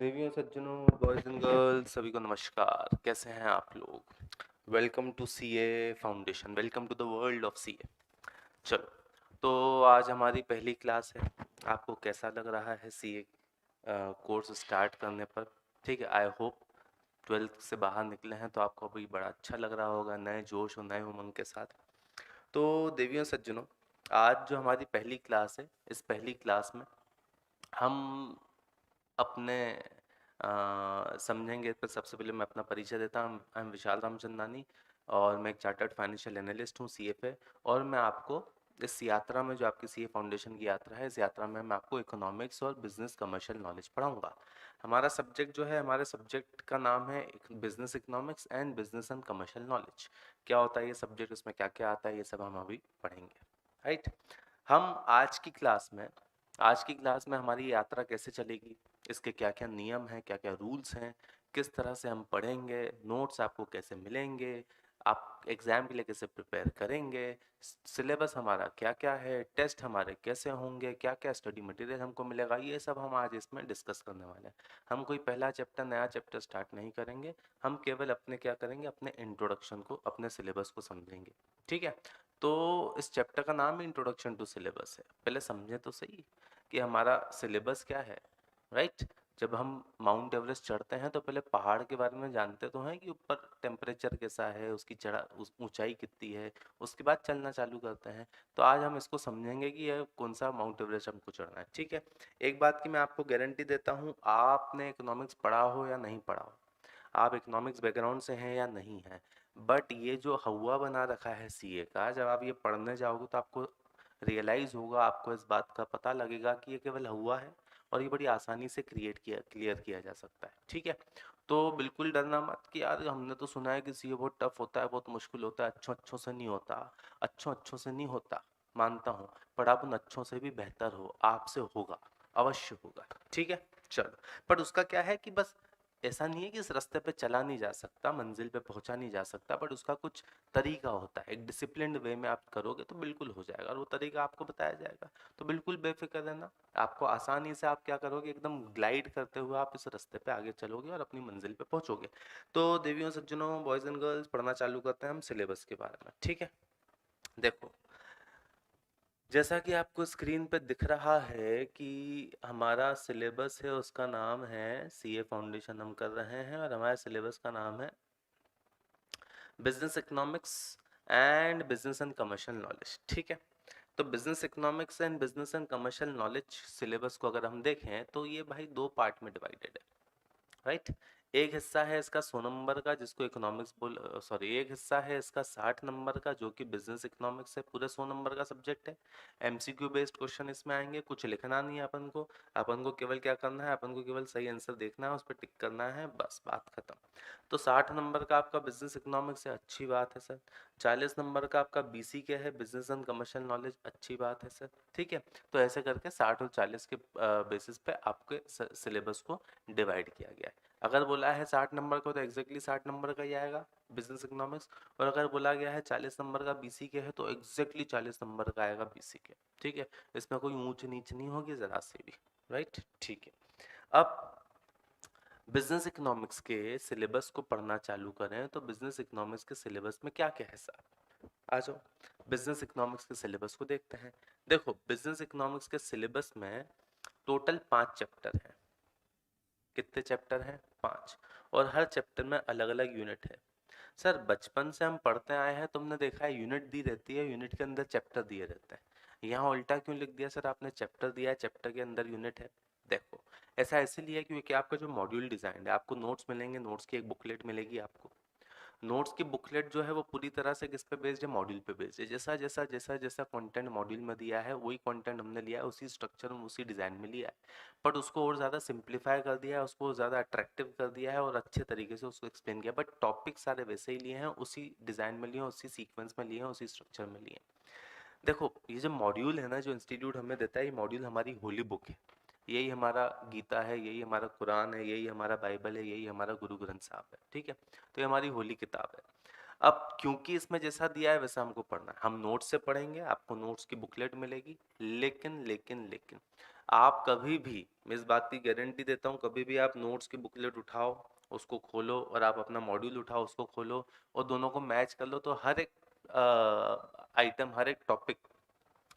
देवियों सज्जनों, boys and girls, सभी को नमस्कार। कैसे हैं आप लोग? Welcome to CA foundation, welcome to the world of CA. चलो, तो आज हमारी पहली क्लास है। आपको कैसा लग रहा है सीए कोर्स स्टार्ट करने पर? ठीक है, आई होप 12th से बाहर निकले हैं तो आपको अभी बड़ा अच्छा लग रहा होगा, नए जोश और नए उमंग के साथ। तो देवियों सज्जनों, आज जो हमारी पहली क्लास है, इस पहली क्लास में हम अपने समझेंगे। पर सबसे पहले मैं अपना परिचय देता हूँ। आई एम विशाल रामचंदानी और मैं एक चार्टर्ड फाइनेंशियल एनालिस्ट हूँ, सीएफए। और मैं आपको इस यात्रा में, जो आपकी सीए फाउंडेशन की यात्रा है, इस यात्रा में मैं आपको इकोनॉमिक्स और बिजनेस कमर्शियल नॉलेज पढ़ाऊंगा। हमारा सब्जेक्ट जो है, हमारे सब्जेक्ट का नाम है business economics and business and commercial knowledge. क्या होता है ये सब्जेक्ट, उसमें क्या क्या आता है, ये सब हम अभी पढ़ेंगे। राइट। हम आज की क्लास में हमारी यात्रा कैसे चलेगी, इसके क्या क्या नियम हैं, क्या क्या रूल्स हैं, किस तरह से हम पढ़ेंगे, नोट्स आपको कैसे मिलेंगे, आप एग्ज़ाम के लिए कैसे प्रिपेयर करेंगे, सिलेबस हमारा क्या क्या है, टेस्ट हमारे कैसे होंगे, क्या क्या स्टडी मटेरियल हमको मिलेगा, ये सब हम आज इसमें डिस्कस करने वाले हैं। हम कोई पहला चैप्टर, नया चैप्टर स्टार्ट नहीं करेंगे। हम केवल अपने क्या करेंगे, अपने इंट्रोडक्शन को, अपने सिलेबस को समझेंगे। ठीक है। तो इस चैप्टर का नाम इंट्रोडक्शन टू सिलेबस है। पहले समझे तो सही कि हमारा सिलेबस क्या है। राइट। जब हम माउंट एवरेस्ट चढ़ते हैं तो पहले पहाड़ के बारे में जानते तो हैं कि ऊपर टेम्परेचर कैसा है, उसकी ऊंचाई कितनी है, उसके बाद चलना चालू करते हैं। तो आज हम इसको समझेंगे कि यह कौन सा माउंट एवरेस्ट हमको चढ़ना है। ठीक है। एक बात की मैं आपको गारंटी देता हूँ, आपने इकोनॉमिक्स पढ़ा हो या नहीं पढ़ा हो, आप इकोनॉमिक्स बैकग्राउंड से हैं या नहीं हैं, बट ये जो हवा बना रखा है सीए का, जब आप ये पढ़ने जाओगे तो आपको रियलाइज होगा, आपको इस बात का पता लगेगा कि ये केवल हवा है और ये बड़ी आसानी से क्लियर किया जा सकता है। ठीक है। तो बिल्कुल डरना मत कि यार हमने तो सुना है कि सीए बहुत टफ होता है, बहुत मुश्किल होता है, अच्छों से नहीं होता। अच्छों से नहीं होता, मानता हूँ, पर आप उन अच्छों से भी बेहतर हो, आपसे होगा, अवश्य होगा। ठीक है। चलो, पर उसका क्या है कि बस ऐसा नहीं है कि इस रास्ते पे चला नहीं जा सकता, मंजिल पे पहुंचा नहीं जा सकता, बट उसका कुछ तरीका होता है। एक डिसिप्लिन्ड वे में आप करोगे तो बिल्कुल हो जाएगा, और वो तरीका आपको बताया जाएगा। तो बिल्कुल बेफिक्र रहना, आपको आसानी से, आप क्या करोगे, एकदम ग्लाइड करते हुए आप इस रास्ते पे आगे चलोगे और अपनी मंजिल पे पहुंचोगे। तो देवियों सज्जनों, बॉयज एंड गर्ल्स, पढ़ना चालू करते हैं हम सिलेबस के बारे में। ठीक है। देखो, जैसा कि आपको स्क्रीन पे दिख रहा है कि हमारा सिलेबस है, उसका नाम है सीए फाउंडेशन हम कर रहे हैं, और हमारे सिलेबस का नाम है business economics and business and commercial knowledge. ठीक है। तो business economics and business and commercial knowledge syllabus को अगर हम देखें तो ये भाई दो पार्ट में डिवाइडेड है। राइट। एक हिस्सा है इसका 100 नंबर का, जिसको इकोनॉमिक्स सॉरी, एक हिस्सा है इसका 60 नंबर का, जो कि बिजनेस इकोनॉमिक्स है, पूरे 100 नंबर का सब्जेक्ट है। एमसीक्यू बेस्ड क्वेश्चन इसमें आएंगे, कुछ लिखना नहीं है अपन को केवल क्या करना है, अपन को केवल सही आंसर देखना है, उस पर टिक करना है, बस बात खत्म। तो 60 नंबर का आपका बिजनेस इकोनॉमिक्स है, अच्छी बात है सर। 40 नंबर का आपका बीसी के है, बिजनेस एंड कमर्शियल नॉलेज, अच्छी बात है सर। ठीक है। तो ऐसे करके 60 और 40 के बेसिस पे आपके सिलेबस को डिवाइड किया गया है। अगर बोला है 60 नंबर को तो एग्जैक्टली 60 नंबर का ही आएगा बिजनेस इकोनॉमिक्स, और अगर बोला गया है 40 नंबर का बीसी के है तो एग्जैक्टली 40 नंबर का आएगा बीसी के। ठीक है। इसमें कोई ऊंच नीच नहीं होगी जरा से भी। राइट। ठीक है। अब बिजनेस इकोनॉमिक्स के सिलेबस को पढ़ना चालू करें तो बिजनेस इकोनॉमिक्स के सिलेबस में क्या क्या है साहब, आ जाओ बिजनेस इकोनॉमिक्स के सिलेबस को देखते हैं। देखो, बिजनेस इकोनॉमिक्स के सिलेबस में टोटल 5 चैप्टर हैं। कितने चैप्टर हैं? 5। और हर चैप्टर में अलग अलग यूनिट है। सर, बचपन से हम पढ़ते आए हैं, तुमने देखा है यूनिट दी रहती है, यूनिट के अंदर चैप्टर दिए रहते हैं। यहाँ उल्टा क्यों लिख दिया सर आपने? चैप्टर दिया है, चैप्टर के अंदर यूनिट है। देखो, ऐसा इसीलिए क्योंकि आपका जो मॉड्यूल डिजाइन है, आपको नोट्स मिलेंगे, नोट्स की एक बुकलेट मिलेगी आपको। नोट्स की बुकलेट जो है वो पूरी तरह से किस पे बेस्ड है? मॉड्यूल पे बेस्ड है। जैसा जैसा जैसा जैसा कंटेंट मॉड्यूल में दिया है वही कंटेंट हमने लिया है, उसी स्ट्रक्चर में, उसी डिजाइन में लिया है, बट उसको और ज़्यादा सिंप्लीफाई कर दिया है, उसको ज़्यादा अट्रैक्टिव कर दिया है और अच्छे तरीके से उसको एक्सप्लेन किया। बट टॉपिक सारे वैसे ही लिए हैं, उसी डिज़ाइन में लिए हैं, उसी सीक्वेंस में लिए हैं, उसी स्ट्रक्चर में लिए हैं। देखो, ये जो मॉड्यूल है ना, जो इंस्टीट्यूट हमें देता है, ये मॉड्यूल हमारी होली बुक है। यही हमारा गीता है, यही हमारा कुरान है, यही हमारा बाइबल है, यही हमारा गुरु ग्रंथ साहब है। ठीक है। तो ये हमारी होली किताब है। अब क्योंकि इसमें जैसा दिया है वैसा हमको पढ़ना है, हम नोट्स से पढ़ेंगे, आपको नोट्स की बुकलेट मिलेगी। लेकिन आप कभी भी, मैं इस बात की गारंटी देता हूँ, कभी भी आप नोट्स की बुकलेट उठाओ, उसको खोलो, और आप अपना मॉड्यूल उठाओ, उसको खोलो, और दोनों को मैच कर लो, तो हर एक आइटम, हर एक टॉपिक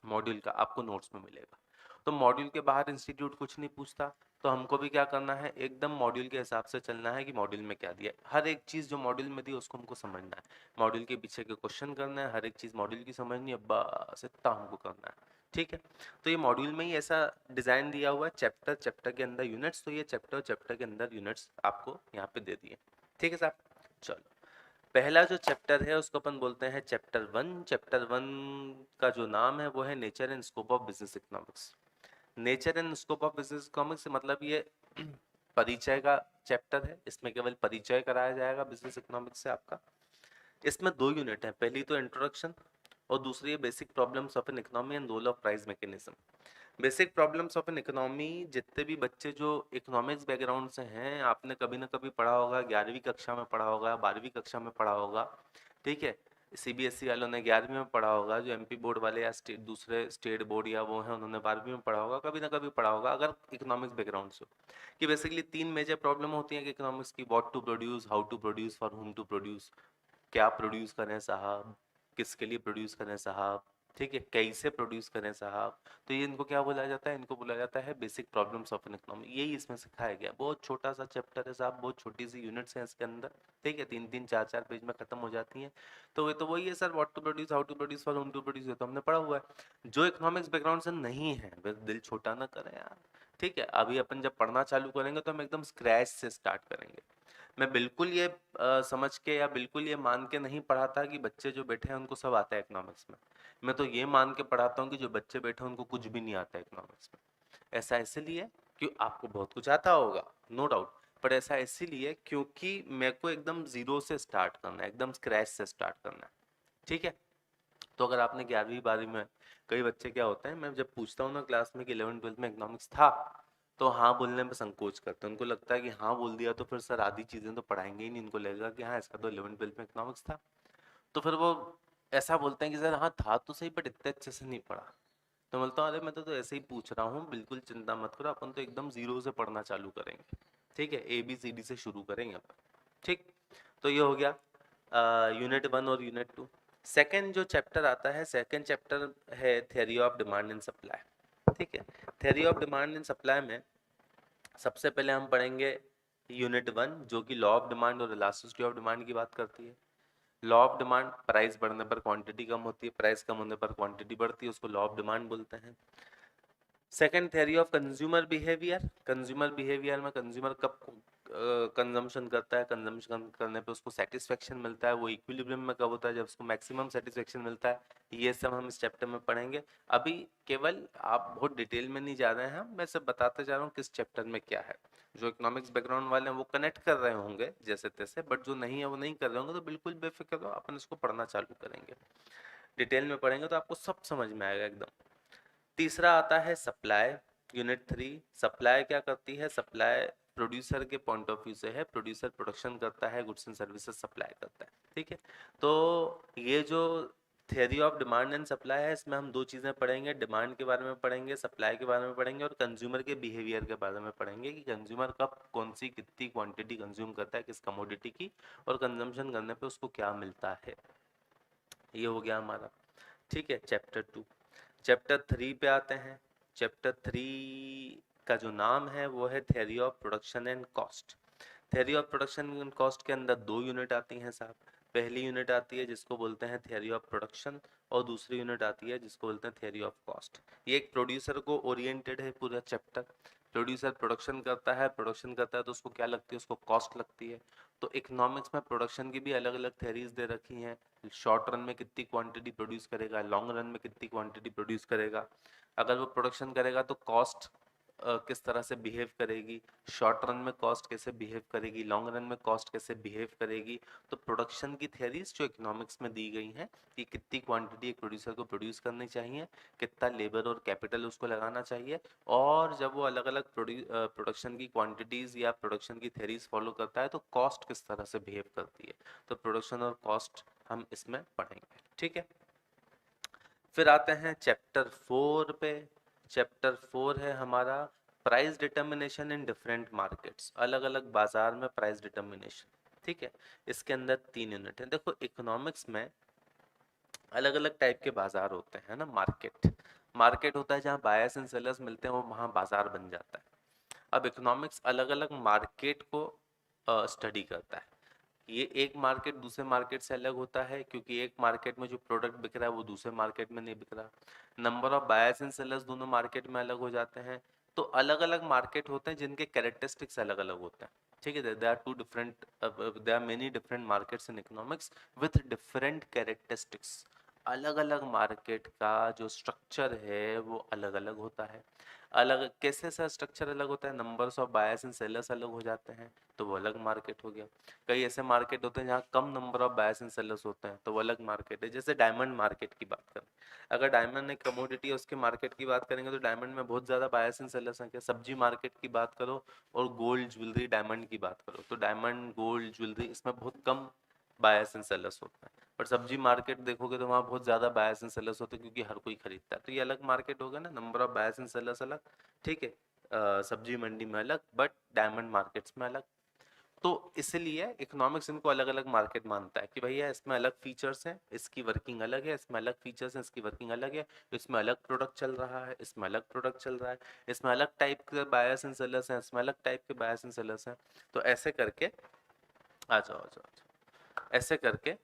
मॉड्यूल का आपको नोट्स में मिलेगा। तो मॉड्यूल के बाहर इंस्टीट्यूट कुछ नहीं पूछता, तो हमको भी क्या करना है, एकदम मॉड्यूल के हिसाब से चलना है कि मॉड्यूल में क्या दिया है। हर एक चीज़ जो मॉड्यूल में दी उसको हमको समझना है, मॉड्यूल के पीछे के क्वेश्चन करना है, हर एक चीज़ मॉड्यूल की समझनी है, बस इतना हमको करना है। ठीक है, तो ये मॉड्यूल में ही ऐसा डिज़ाइन दिया हुआ है, चैप्टर चैप्टर के अंदर यूनिट्स, तो ये चैप्टर चैप्टर के अंदर यूनिट्स आपको यहाँ पे दे दिए। ठीक है साहब, चलो पहला जो चैप्टर है उसको अपन बोलते हैं चैप्टर 1। चैप्टर 1 का जो नाम है वो है nature and scope of business economics. Nature and scope of business economics मतलब ये परिचय का चैप्टर है, इसमें केवल परिचय कराया जाएगा बिजनेस इकोनॉमिक्स से आपका। इसमें 2 यूनिट है, पहली तो इंट्रोडक्शन और दूसरी है basic problems of an economy and role of price mechanism. Basic problems of an economy, जितने भी बच्चे जो इकोनॉमिक्स बैकग्राउंड से हैं, आपने कभी ना कभी पढ़ा होगा, 11वीं कक्षा में पढ़ा होगा, 12वीं कक्षा में पढ़ा होगा। ठीक है, सीबीएसई वालों ने 11वीं में पढ़ा होगा, जो एमपी बोर्ड वाले या दूसरे स्टेट बोर्ड या वो हैं उन्होंने 12वीं में पढ़ा होगा, कभी ना कभी पढ़ा होगा अगर इकोनॉमिक्स बैकग्राउंड से हो, कि बेसिकली 3 मेजर प्रॉब्लम होती हैं कि इकोनॉमिक्स की, what to produce, how to produce, for whom to produce, क्या प्रोड्यूस करें साहब, किसके लिए प्रोड्यूस करें साहब, ठीक है, कैसे प्रोड्यूस करें साहब। तो ये इनको क्या बोला जाता है, इनको बोला जाता है basic problems of an economy. यही इसमें सिखाया गया, बहुत छोटा सा चैप्टर है साहब, बहुत छोटी सी यूनिट्स हैं इसके अंदर। ठीक है, 3-3 4-4 पेज में खत्म हो जाती हैं। तो ये तो वही है sir, what to produce, how to produce, for whom to produce, ये तो हमने पढ़ा हुआ है। जो इकोनॉमिक्स बैकग्राउंड से नहीं है, बस दिल छोटा ना करें यार। ठीक है, अभी अपन जब पढ़ना चालू करेंगे तो हम एकदम स्क्रैच से स्टार्ट करेंगे। मैं बिल्कुल ये समझ के या बिल्कुल ये मान के नहीं पढ़ाता कि बच्चे जो बैठे हैं उनको सब आता है इकोनॉमिक्स में। मैं तो ये मान के पढ़ाता हूँ कि जो बच्चे बैठे हैं उनको कुछ भी नहीं आता है इकोनॉमिक्स में। ऐसा इसलिए कि आपको बहुत कुछ आता होगा, नो डाउट, पर ऐसा इसीलिए क्योंकि मेरे को एकदम जीरो से स्टार्ट करना है, एकदम स्क्रैच से स्टार्ट करना है। ठीक है, तो अगर आपने 11वीं 12वीं में, कई बच्चे क्या होते हैं, मैं जब पूछता हूँ ना क्लास में कि 11th 12th में इकोनॉमिक्स था, तो हाँ बोलने में संकोच करते हैं। उनको लगता है कि हाँ बोल दिया तो फिर सर आधी चीजें तो पढ़ाएंगे ही नहीं, इनको लगेगा कि हाँ इसका तो 11th 12th में इकोनॉमिक्स था। तो फिर वो ऐसा बोलते हैं कि सर हाँ था तो सही, बट इतने अच्छे से नहीं पढ़ा। तो बोलता हूँ अरे मैं तो ऐसे ही पूछ रहा हूँ, बिल्कुल चिंता मत करो, अपन तो एकदम जीरो से पढ़ना चालू करेंगे। ठीक है, ABCD से शुरू करेंगे अपन। ठीक, तो ये हो गया यूनिट 1 और यूनिट 2। सेकेंड जो चैप्टर आता है, सेकेंड चैप्टर है theory of demand and supply. ठीक है, theory of demand and supply में सबसे पहले हम पढ़ेंगे यूनिट 1, जो कि लॉ ऑफ डिमांड और इलास्टिसिटी ऑफ डिमांड की बात करती है। लॉ ऑफ डिमांड, प्राइस बढ़ने पर क्वांटिटी कम होती है, प्राइस कम होने पर क्वांटिटी बढ़ती है, उसको लॉ ऑफ डिमांड बोलते हैं। Second theory of consumer behaviour. Consumer behaviour में कंज्यूमर कब कंजम्पशन करता है, कंजम्पशन करने पे उसको सेटिस्फेक्शन मिलता है, वो इक्विलिब्रियम में कब होता है, जब उसको मैक्सिमम सेटिस्फेक्शन मिलता है। ये सब हम इस चैप्टर में पढ़ेंगे। अभी केवल आप बहुत डिटेल में नहीं जा रहे हैं, मैं सब बताते जा रहा हूँ किस चैप्टर में क्या है। जो इकोनॉमिक्स बैकग्राउंड वाले हैं वो कनेक्ट कर रहे होंगे जैसे तैसे, बट जो नहीं है वो नहीं कर रहे होंगे, तो बिल्कुल बेफिक्र रहो, अपन इसको पढ़ना चालू करेंगे। डिटेल में पढ़ेंगे तो आपको सब समझ में आएगा एकदम। तीसरा आता है सप्लाई, यूनिट 3। सप्लाई क्या करती है, सप्लाई प्रोड्यूसर के पॉइंट ऑफ व्यू से है, प्रोड्यूसर प्रोडक्शन करता है, गुड्स एंड सर्विसेज सप्लाई करता है। ठीक है, तो ये जो theory of demand and supply है, इसमें हम 2 चीज़ें पढ़ेंगे, डिमांड के बारे में पढ़ेंगे, सप्लाई के बारे में पढ़ेंगे, और कंज्यूमर के बिहेवियर के बारे में पढ़ेंगे कि कंज्यूमर कब कौन सी कितनी क्वांटिटी कंज्यूम करता है किस कमोडिटी की, और कंजम्पशन करने पे उसको क्या मिलता है। ये हो गया हमारा। ठीक है, चैप्टर 2। चैप्टर 3 पे आते हैं। चैप्टर 3 का जो नाम है वो है theory of production and cost. Theory of production and cost के अंदर 2 यूनिट आती हैं साहब। पहली यूनिट आती है जिसको बोलते हैं थ्योरी ऑफ प्रोडक्शन, और दूसरी यूनिट आती है जिसको बोलते हैं थ्योरी ऑफ कॉस्ट। ये एक प्रोड्यूसर को ओरिएंटेड है पूरा चैप्टर। प्रोड्यूसर प्रोडक्शन करता है तो उसको क्या लगती है, उसको कॉस्ट लगती है। तो इकोनॉमिक्स में प्रोडक्शन की भी अलग अलग थ्योरीज दे रखी हैं। शॉर्ट रन में कितनी क्वांटिटी प्रोड्यूस करेगा, लॉन्ग रन में कितनी क्वांटिटी प्रोड्यूस करेगा। अगर वो प्रोडक्शन करेगा तो कॉस्ट किस तरह से बिहेव करेगी, शॉर्ट रन में कॉस्ट कैसे बिहेव करेगी, लॉन्ग रन में कॉस्ट कैसे बिहेव करेगी। तो प्रोडक्शन की थ्योरीज जो इकोनॉमिक्स में दी गई हैं कि कितनी क्वांटिटी एक प्रोड्यूसर को प्रोड्यूस करनी चाहिए, कितना लेबर और कैपिटल उसको लगाना चाहिए, और जब वो अलग अलग प्रोडक्शन की क्वांटिटीज या प्रोडक्शन की थ्योरीज फॉलो करता है तो कॉस्ट किस तरह से बिहेव करती है। तो प्रोडक्शन और कॉस्ट हम इसमें पढ़ेंगे, ठीक है। फिर आते हैं चैप्टर 4 पे। चैप्टर 4 है हमारा price determination in different markets, अलग अलग बाजार में प्राइस डिटर्मिनेशन, ठीक है। इसके अंदर 3 यूनिट है। देखो इकोनॉमिक्स में अलग अलग टाइप के बाजार होते हैं ना। मार्केट, मार्केट होता है जहाँ बायर्स एंड सेलर्स मिलते हैं, वो वहाँ बाजार बन जाता है। अब इकोनॉमिक्स अलग अलग मार्केट को स्टडी करता है। ये एक मार्केट दूसरे मार्केट से अलग होता है क्योंकि एक मार्केट में जो प्रोडक्ट बिक रहा है वो दूसरे मार्केट में नहीं बिक रहा। Number of buyers and sellers दोनों मार्केट में अलग हो जाते हैं। तो अलग अलग मार्केट होते हैं जिनके कैरेक्टरिस्टिक्स अलग अलग होते हैं, ठीक है। There are two different, there are many different markets in economics with different characteristics. अलग अलग मार्केट का जो स्ट्रक्चर है वो अलग अलग होता है। अलग कैसे सा स्ट्रक्चर अलग होता है, numbers of buyers and sellers अलग हो जाते हैं तो वो अलग मार्केट हो गया। कई ऐसे मार्केट होते हैं जहाँ कम number of buyers and sellers होते हैं तो वो अलग मार्केट है। जैसे डायमंड मार्केट की बात करें, अगर डायमंड एक कमोडिटी है उसके मार्केट की बात करेंगे तो डायमंड में बहुत ज़्यादा बायर्स एंड सेलर्स हैं। क्या सब्जी मार्केट की बात करो और गोल्ड ज्वेलरी डायमंड की बात करो तो डायमंड गोल्ड ज्वेलरी इसमें बहुत कम बायर्स एंड सेलर्स होते हैं। पर सब्जी मार्केट देखोगे तो वहाँ बहुत ज़्यादा बायर्स एंड सेलर्स होते हैं क्योंकि हर कोई खरीदता है। तो ये अलग मार्केट होगा ना, number of buyers and sellers अलग, ठीक है। सब्जी मंडी में अलग बट डायमंड मार्केट्स में अलग। तो इसलिए इकोनॉमिक्स इनको अलग अलग मार्केट मानता है कि भैया इसमें अलग फीचर्स हैं, इसकी वर्किंग अलग है, इसमें अलग फीचर्स हैं, इसकी वर्किंग अलग है, इसमें अलग प्रोडक्ट चल रहा है, इसमें अलग प्रोडक्ट चल रहा है, इसमें अलग टाइप के बायर्स एंड सेलर्स हैं, इसमें अलग टाइप के बायर्स एंड सेलर्स हैं। तो ऐसे करके आ जाओ, ऐसे करके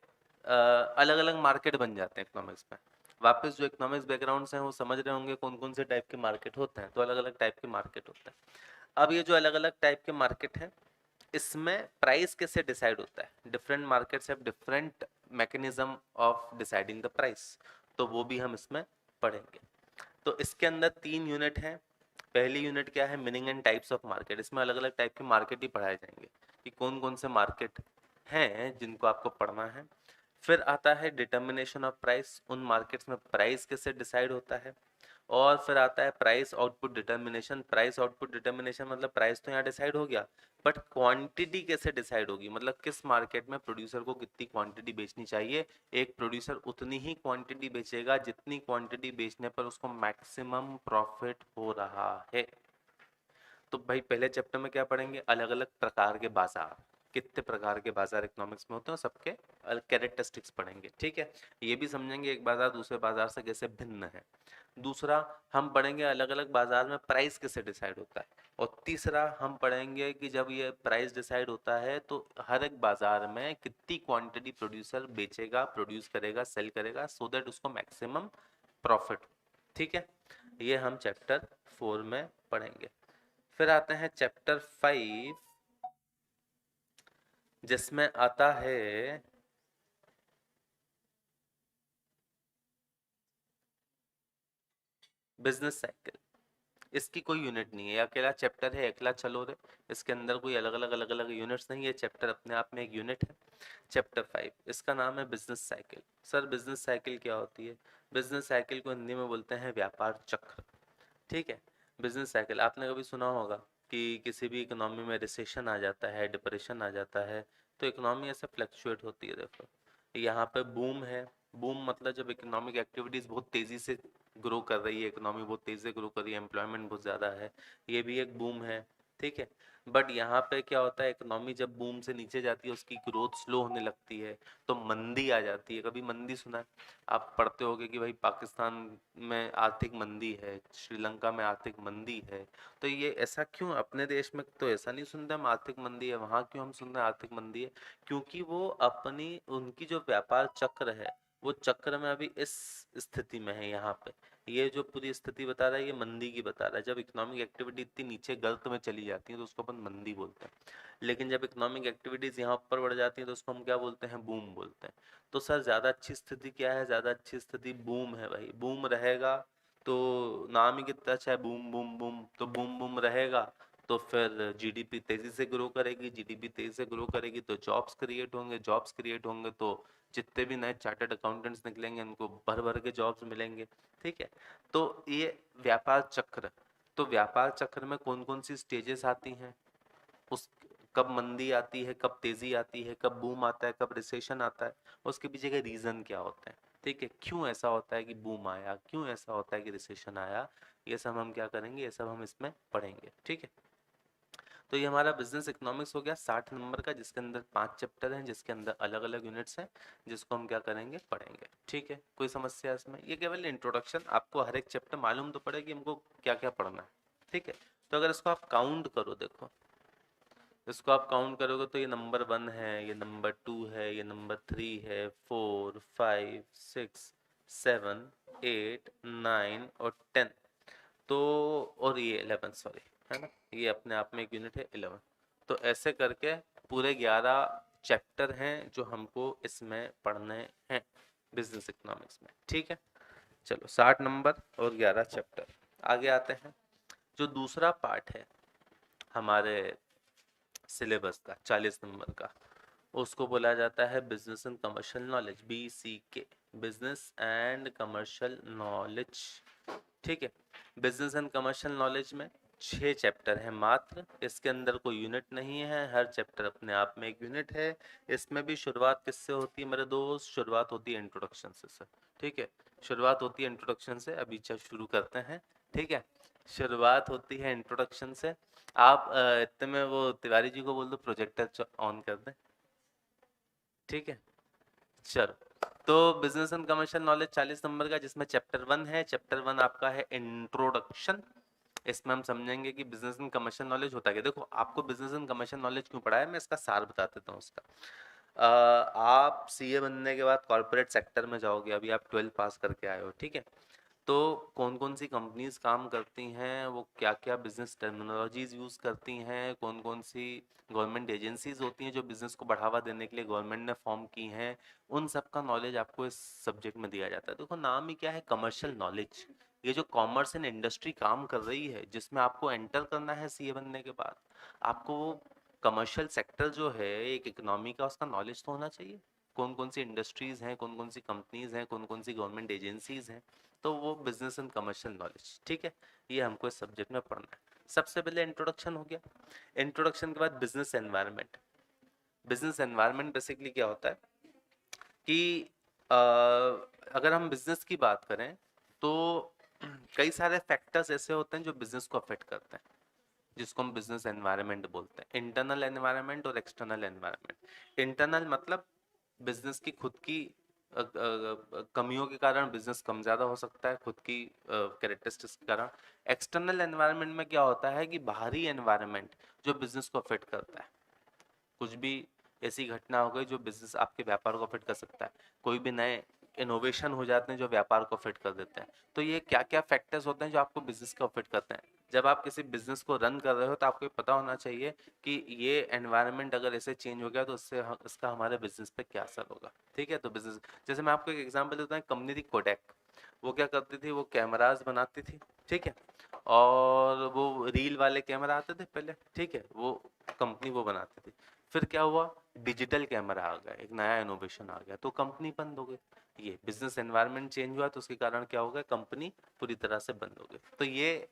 अलग अलग मार्केट बन जाते हैं इकोनॉमिक्स में। वापस जो इकोनॉमिक्स बैकग्राउंड हैं वो समझ रहे होंगे कौन कौन से टाइप के मार्केट होते हैं। तो अलग अलग टाइप के मार्केट होते हैं। अब ये जो अलग अलग टाइप के मार्केट हैं इसमें प्राइस कैसे डिसाइड होता है, different markets have different mechanism of deciding the price, तो वो भी हम इसमें पढ़ेंगे। तो इसके अंदर 3 यूनिट हैं। पहली यूनिट क्या है, meaning and types of market. इसमें अलग अलग टाइप के मार्केट ही पढ़ाए जाएंगे कि कौन कौन से मार्केट हैं जिनको आपको पढ़ना है। फिर आता है डिटर्मिनेशन ऑफ प्राइस, उन मार्केट्स में प्राइस कैसे डिसाइड होता है। और फिर आता है price output determination. Price output determination मतलब प्राइस तो यहाँ डिसाइड हो गया बट क्वांटिटी कैसे डिसाइड होगी, मतलब किस मार्केट में प्रोड्यूसर को कितनी क्वांटिटी बेचनी चाहिए। एक प्रोड्यूसर उतनी ही क्वांटिटी बेचेगा जितनी क्वांटिटी बेचने पर उसको मैक्सिमम प्रॉफिट हो रहा है। तो भाई पहले चैप्टर में क्या पढ़ेंगे, अलग अलग प्रकार के बाजार, कितने प्रकार के बाजार इकोनॉमिक्स में होते हैं सबके कैरेक्टरिस्टिक्स पढ़ेंगे, ठीक है। ये भी समझेंगे एक बाजार दूसरे बाजार से कैसे भिन्न है। दूसरा हम पढ़ेंगे अलग अलग बाजार में प्राइस कैसे डिसाइड होता है। और तीसरा हम पढ़ेंगे कि जब ये प्राइस डिसाइड होता है तो हर एक बाजार में कितनी क्वांटिटी प्रोड्यूसर बेचेगा, प्रोड्यूस करेगा, सेल करेगा सो दैट उसको मैक्सिमम प्रॉफिट, ठीक है। ये हम चैप्टर 4 में पढ़ेंगे। फिर आते हैं चैप्टर 5 जिसमें आता है बिजनेस साइकिल। इसकी कोई यूनिट नहीं है, अकेला चैप्टर है, अकेला चलो रे। इसके अंदर कोई अलग अलग यूनिट्स नहीं है, चैप्टर अपने आप में एक यूनिट है। चैप्टर 5 इसका नाम है business cycle. Sir business cycle क्या होती है, बिजनेस साइकिल को हिंदी में बोलते हैं व्यापार चक्र, ठीक है। बिजनेस साइकिल आपने कभी सुना होगा कि किसी भी इकोनॉमी में रिसेशन आ जाता है, डिप्रेशन आ जाता है तो इकोनॉमी ऐसे फ्लक्चुएट होती है। देखो यहाँ पे बूम है, बूम मतलब जब इकोनॉमिक एक्टिविटीज बहुत तेजी से ग्रो कर रही है, इकोनॉमी बहुत तेजी से ग्रो कर रही है, एम्प्लॉयमेंट बहुत ज़्यादा है, ये भी एक बूम है, ठीक है। बट यहाँ पे क्या होता है, इकोनॉमी जब बूम से नीचे जाती है उसकी ग्रोथ स्लो होने लगती है तो मंदी आ जाती है। कभी मंदी सुना है, आप पढ़ते होगे कि भाई पाकिस्तान में आर्थिक मंदी है, श्रीलंका में आर्थिक मंदी है। तो ये ऐसा क्यों, अपने देश में तो ऐसा नहीं सुनते हम आर्थिक मंदी है, वहाँ क्यों हम सुन रहे हैं आर्थिक मंदी है, क्योंकि वो अपनी उनकी जो व्यापार चक्र है वो चक्र में अभी इस स्थिति में है। यहाँ पे ये जो पूरी स्थिति बता रहा है ये मंदी की बता रहा है। जब इकोनॉमिक एक्टिविटी इतनी नीचे गर्त में चली जाती है तो उसको अपन मंदी बोलते हैं, लेकिन जब इकोनॉमिक एक्टिविटीज यहाँ ऊपर बढ़ जाती है तो उसको हम क्या बोलते हैं, बूम बोलते हैं। तो सर ज़्यादा अच्छी स्थिति क्या है, ज़्यादा अच्छी स्थिति बूम है भाई। बूम रहेगा तो नाम ही कितना अच्छा है, बूम बूम बूम। तो बूम बूम रहेगा तो फिर जीडीपी तेजी से ग्रो करेगी, जीडीपी तेजी से ग्रो करेगी तो जॉब्स क्रिएट होंगे, जॉब्स क्रिएट होंगे तो जितने भी नए चार्टर्ड अकाउंटेंट्स निकलेंगे उनको भर भर के जॉब्स मिलेंगे। ठीक है, तो ये व्यापार चक्र। तो व्यापार चक्र में कौन कौन सी स्टेजेस आती हैं, उस कब मंदी आती है, कब तेजी आती है, कब बूम आता है, कब रिसेशन आता है, उसके पीछे के रीजन क्या होते हैं। ठीक है, क्यों ऐसा होता है कि बूम आया, क्यों ऐसा होता है कि रिसेशन आया, ये सब हम क्या करेंगे, ये सब हम इसमें पढ़ेंगे। ठीक है, तो ये हमारा बिजनेस इकोनॉमिक्स हो गया 60 नंबर का, जिसके अंदर 5 चैप्टर हैं, जिसके अंदर अलग अलग यूनिट्स हैं, जिसको हम क्या करेंगे, पढ़ेंगे। ठीक है, कोई समस्या इसमें? ये केवल इंट्रोडक्शन, आपको हर एक चैप्टर मालूम तो पड़े कि हमको क्या क्या पढ़ना है। ठीक है, तो अगर इसको आप काउंट करो, देखो इसको आप काउंट करोगे तो ये नंबर 1 है, ये नंबर 2 है, ये नंबर 3 है, 4 5 6 7 8 9 और 10, तो और ये 11, सॉरी, है ना, ये अपने आप में एक यूनिट है 11। तो ऐसे करके पूरे 11 चैप्टर हैं जो हमको इसमें पढ़ने हैं बिजनेस इकोनॉमिक्स में। ठीक है, चलो 60 नंबर और 11 चैप्टर। आगे आते हैं, जो दूसरा पार्ट है हमारे सिलेबस का 40 नंबर का, उसको बोला जाता है business and commercial knowledge, BCK, business and commercial knowledge. ठीक है, बिजनेस एंड कमर्शियल नॉलेज में 6 चैप्टर हैं मात्र, इसके अंदर कोई यूनिट नहीं है, हर चैप्टर अपने आप में एक यूनिट है। इसमें भी शुरुआत किससे होती है मेरे दोस्त? शुरुआत होती है इंट्रोडक्शन से सर। ठीक है, शुरुआत होती है इंट्रोडक्शन से। अभी चल शुरू करते हैं। ठीक है, शुरुआत होती है इंट्रोडक्शन से। आप इतने में वो तिवारी जी को बोल दो प्रोजेक्टर ऑन कर दें। ठीक है, चलो, तो business and commercial knowledge 40 number का, जिसमें चैप्टर 1 है। चैप्टर 1 आपका है इंट्रोडक्शन। इसमें हम समझेंगे कि बिजनेस एंड कमर्शियल नॉलेज होता है। देखो, आपको बिजनेस एंड कमर्शियल नॉलेज क्यों पढ़ा है, मैं इसका सार बता देता हूँ उसका। आप सीए बनने के बाद कॉर्पोरेट सेक्टर में जाओगे, अभी आप 12 पास करके आए हो। ठीक है, तो कौन कौन सी कंपनीज काम करती हैं, वो क्या क्या बिजनेस टर्मिनोलॉजीज यूज़ करती हैं, कौन कौन सी गवर्नमेंट एजेंसीज होती हैं जो बिजनेस को बढ़ावा देने के लिए गवर्नमेंट ने फॉर्म की हैं, उन सब का नॉलेज आपको इस सब्जेक्ट में दिया जाता है। देखो, नाम ही क्या है, कमर्शियल नॉलेज। ये जो कॉमर्स एंड इंडस्ट्री काम कर रही है, जिसमें आपको एंटर करना है सीए बनने के बाद, आपको वो कमर्शियल सेक्टर जो है एक इकोनॉमी का, उसका नॉलेज तो होना चाहिए। कौन कौन सी इंडस्ट्रीज हैं, कौन कौन सी कंपनीज हैं, कौन कौन सी गवर्नमेंट एजेंसीज हैं, तो वो बिजनेस एंड कमर्शियल नॉलेज। ठीक है, ये हमको इस सब्जेक्ट में पढ़ना है। सबसे पहले इंट्रोडक्शन हो गया। इंट्रोडक्शन के बाद business environment. Business environment basically क्या होता है कि अगर हम बिजनेस की बात करें तो कई सारे फैक्टर्स ऐसे होते हैं जो बिजनेस को अफेक्ट करते हैं, जिसको हम बिजनेस एनवायरनमेंट बोलते हैं। इंटरनल एनवायरनमेंट और एक्सटर्नल एनवायरनमेंट। इंटरनल मतलब बिजनेस की खुद की कमियों के कारण बिजनेस कम ज़्यादा हो सकता है, खुद की कैरेक्टरिस्टिक्स के कारण। एक्सटर्नल एनवायरनमेंट में क्या होता है कि बाहरी एनवायरनमेंट जो बिजनेस को अफेक्ट करता है। कुछ भी ऐसी घटना हो गई जो बिजनेस आपके व्यापार को अफेक्ट कर सकता है, कोई भी नए इनोवेशन हो जाते हैं जो व्यापार को अफेक्ट कर देते हैं। तो ये क्या क्या फैक्टर्स होते हैं जो आपको बिजनेस को अफेक्ट करते हैं। जब आप किसी बिजनेस को रन कर रहे हो तो आपको पता होना चाहिए कि ये एनवायरनमेंट अगर ऐसे चेंज हो गया तो इसका हमारे बिजनेस पे क्या असर होगा। ठीक है, तो बिजनेस, जैसे मैं आपको एक एग्जांपल देता हूँ, कंपनी थी कोडेक। वो क्या करती थी, वो कैमराज बनाती थी। ठीक है, और वो रील वाले कैमरा आते थे पहले। ठीक है, वो कंपनी वो बनाती थी। फिर क्या हुआ, डिजिटल कैमरा आ गया, एक नया इनोवेशन आ गया, तो कंपनी बंद हो गई। ये बिजनेस एनवायरनमेंट चेंज हुआ तो उसके कारण क्या हो गया, कंपनी पूरी तरह से बंद हो गई। तो ये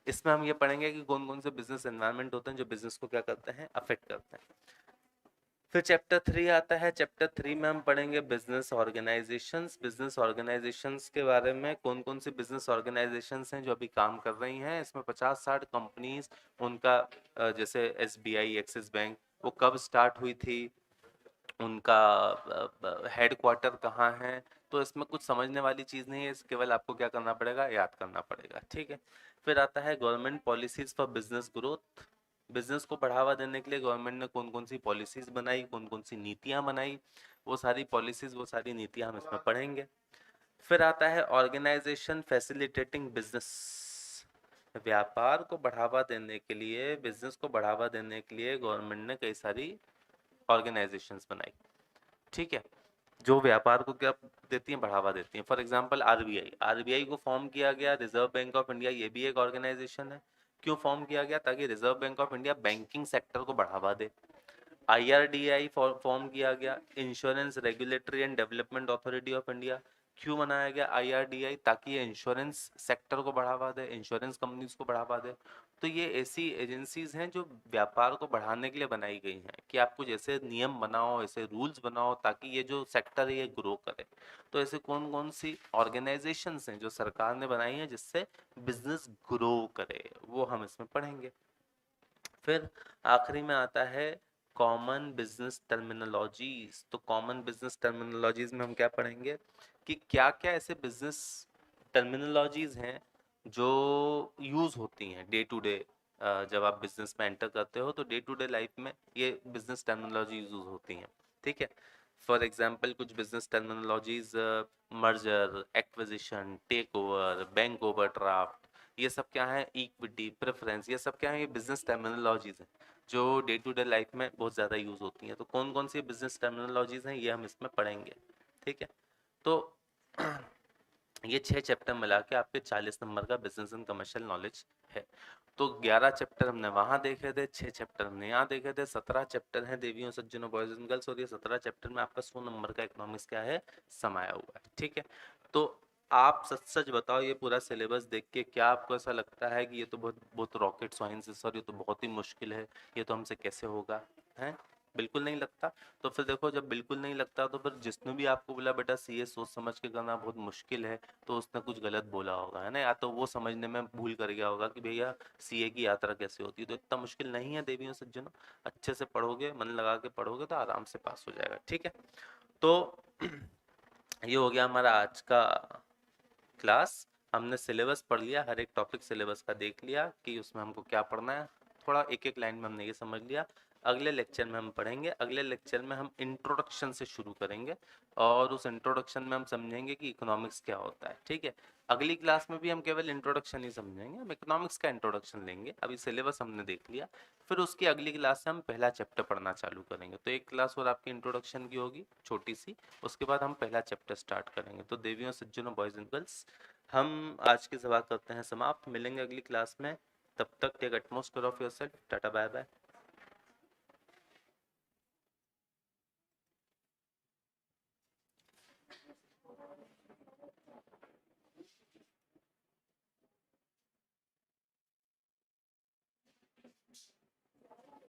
इसमें हम ये पढ़ेंगे कि कौन कौन से बिजनेस एनवायरनमेंट होते हैं जो बिजनेस को क्या करते हैं, अफेक्ट करते हैं। फिर चैप्टर 3 आता है। चैप्टर 3 में हम पढ़ेंगे बिजनेस ऑर्गेनाइजेशंस। बिजनेस ऑर्गेनाइजेशंस के बारे में, कौन कौन सी बिजनेस ऑर्गेनाइजेशंस हैं जो अभी काम कर रही हैं। इसमें 50-60 कंपनीज, उनका जैसे SBI, एक्सिस बैंक, वो कब स्टार्ट हुई थी, उनका हेड क्वार्टर कहाँ है। तो इसमें कुछ समझने वाली चीज़ नहीं है, केवल आपको क्या करना पड़ेगा, याद करना पड़ेगा। ठीक है, फिर आता है government policies for business growth. Business को बढ़ावा देने के लिए गवर्नमेंट ने कौन कौन सी पॉलिसीज बनाई, कौन कौन सी नीतियां बनाई, वो सारी पॉलिसीज, वो सारी नीतियां हम इसमें पढ़ेंगे। फिर आता है ऑर्गेनाइजेशन फैसिलिटेटिंग बिजनेस। व्यापार को बढ़ावा देने के लिए, बिजनेस को बढ़ावा देने के लिए गवर्नमेंट ने कई सारी ऑर्गेनाइजेशंस बनाई। ठीक है, जो व्यापार को क्या देती हैं, बढ़ावा देती हैं। फॉर एग्जांपल आरबीआई, आरबीआई को फॉर्म किया गया, रिजर्व बैंक ऑफ इंडिया, ये भी एक ऑर्गेनाइजेशन है। क्यों फॉर्म किया गया? ताकि reserve bank of India banking sector को बढ़ावा दे। आईआरडीआई फॉर्म किया गया, insurance regulatory and development authority of India. क्यों बनाया गया आईआरडीआई? ताकि ये इंश्योरेंस सेक्टर को बढ़ावा दे, इंश्योरेंस कंपनीज को बढ़ावा दे। तो ये ऐसी एजेंसीज हैं जो व्यापार को बढ़ाने के लिए बनाई गई हैं कि आप कुछ ऐसे नियम बनाओ, ऐसे रूल्स बनाओ ताकि ये जो सेक्टर है ये ग्रो करे। तो ऐसे कौन कौन सी ऑर्गेनाइजेशंस हैं जो सरकार ने बनाई हैं जिससे बिजनेस ग्रो करे, वो हम इसमें पढ़ेंगे। फिर आखिरी में आता है कॉमन बिजनेस टर्मिनोलॉजीज। तो कॉमन बिजनेस टर्मिनोलॉजीज में हम क्या पढ़ेंगे कि क्या क्या ऐसे बिजनेस टर्मिनोलॉजीज हैं जो यूज होती हैं डे टू डे। जब आप बिजनेस में एंटर करते हो तो डे टू डे लाइफ में ये बिजनेस टर्मिनोलॉजी यूज होती हैं। ठीक है। फॉर एग्जाम्पल कुछ business terminologies, merger, acquisition, take over, bank overdraft, ये सब क्या है, इक्विटी, प्रेफरेंस, ये सब क्या है, ये बिजनेस टर्मिनोलॉजीज हैं जो डे टू डे लाइफ में बहुत ज़्यादा यूज होती हैं। तो कौन कौन सी बिजनेस टर्मिनोलॉजीज हैं ये हम इसमें पढ़ेंगे। ठीक है। तो ये 6 चैप्टर मिला के आपके 40 नंबर का बिजनेस एंड कमर्शियल नॉलेज है। तो 11 चैप्टर हमने वहां देखे थे, 6 चैप्टर हमने यहाँ देखे थे, 17 चैप्टर हैं देवियों सज्जनों बॉयज एंड गर्ल्स, और ये 17 चैप्टर में आपका 100 नंबर का इकोनॉमिक्स क्या है, समाया हुआ है। ठीक है। तो आप सच सच बताओ, ये पूरा सिलेबस देख के क्या आपको ऐसा लगता है कि ये तो बहुत बहुत रॉकेट साइंस है सर, ये तो बहुत ही मुश्किल है, ये तो हमसे कैसे होगा? है? बिल्कुल नहीं लगता। तो फिर देखो, जब बिल्कुल नहीं लगता तो फिर जिसने भी आपको बोला बेटा सीए सोच समझ के करना बहुत मुश्किल है, तो उसने कुछ गलत बोला होगा, है ना? या तो वो समझने में भूल कर गया होगा कि भैया सीए की यात्रा कैसे होती है। तो इतना मुश्किल नहीं है देवियों सज्जनों, अच्छे से पढ़ोगे, मन लगा के पढ़ोगे तो आराम से पास हो जाएगा। ठीक है। तो ये हो गया हमारा आज का क्लास। हमने सिलेबस पढ़ लिया, हर एक टॉपिक सिलेबस का देख लिया कि उसमें हमको क्या पढ़ना है, थोड़ा एक एक लाइन में हमने ये समझ लिया। अगले लेक्चर में हम पढ़ेंगे, अगले लेक्चर में हम इंट्रोडक्शन से शुरू करेंगे और उस इंट्रोडक्शन में हम समझेंगे कि इकोनॉमिक्स क्या होता है। ठीक है। अगली क्लास में भी हम केवल इंट्रोडक्शन ही समझेंगे, हम इकोनॉमिक्स का इंट्रोडक्शन लेंगे। अभी सिलेबस हमने देख लिया, फिर उसकी अगली क्लास से हम पहला चैप्टर पढ़ना चालू करेंगे। तो एक क्लास और आपकी इंट्रोडक्शन की होगी छोटी सी, उसके बाद हम पहला चैप्टर स्टार्ट करेंगे। तो देवियों सज्जनों बॉयज एंड गर्ल्स, हम आज की सभा करते हैं समाप्त, मिलेंगे अगली क्लास में। तब तक take utmost care of yourself, tata bye bye.